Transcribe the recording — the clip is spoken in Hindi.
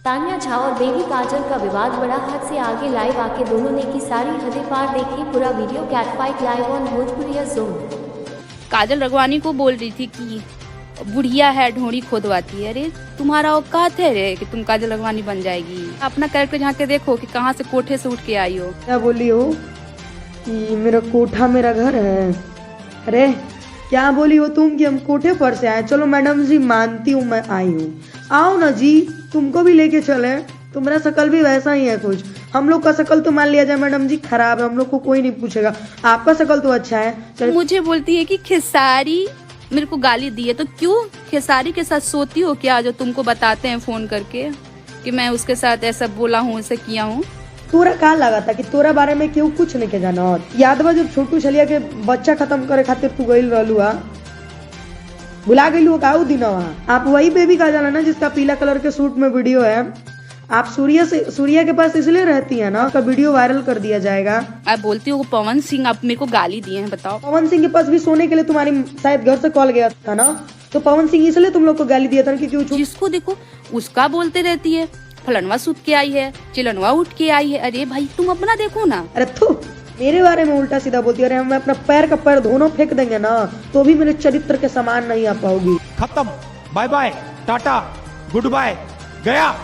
तान्या झा और बेबी काजल का विवाद बड़ा, हद से आगे। लाइव आके दोनों ने की सारी हदें पार, देखिए पूरा video. Catfight live on Bhojpuriya zone. Kajal Raghwani को बोल रही थी कि बुढ़िया है, ढोड़ी खोदवाती है। अरे तुम्हारा औकात है रे कि तुम काजल रघवानी बन जाएगी? अपना कैरेक्टर झांक के देखो कि कहाँ से कोठे से उठ के आई हो। क्या बोली हो कि मेरा कोठा मेरा घर है? अरे क्या बोली हो तुम कि हम कोठे पर से आए? चलो मैडम जी मानती हूँ, मैं आई हूँ। आओ ना जी, तुमको भी लेके चले। तुम्हारा शकल भी वैसा ही है कुछ। हम लोग का शकल तो मान लिया जाए मैडम जी खराब है, हम लोग को कोई नहीं पूछेगा। आपका शकल तो अच्छा है। मुझे बोलती है कि खेसारी मेरे को गाली दी है, तो क्यों खेसारी के साथ सोती हो क्या, जो तुमको बताते हैं फोन करके कि मैं उसके साथ ऐसा बोला हूँ, ऐसा किया हूँ? तोरा का लगा था कि तोरा बारे में क्यों कुछ नहीं के जाना? और याद बा जब छोटू छलिया के बच्चा खत्म करे खातिर तू गई रहलू हा, भुला गई हो का दिनवा? आप वही बेबी काजल है ना जिसका पीला कलर के सूट में वीडियो है? आप सूर्या के पास इसलिए रहती है ना, उसका वीडियो वायरल कर दिया जाएगा। आप बोलती हो पवन सिंह आप मेरे को गाली दिए हैं, बताओ। पवन सिंह के पास भी सोने के लिए तुम्हारी शायद घर से कॉल गया था ना, तो पवन सिंह इसलिए तुम लोग को गाली दिया था कि जिसको देखो उसका बोलते रहती है, फलनवा सूत के आई है, चिलनवा उठ के आई है। अरे भाई तुम अपना देखो ना। अरे थू, मेरे बारे में उल्टा सीधा बोलती है। अरे मैं अपना पैर का पैर दोनों फेंक देंगे ना तो भी मेरे चरित्र के समान नहीं आ पाओगी। खत्म, bye bye, tata, goodbye, गया।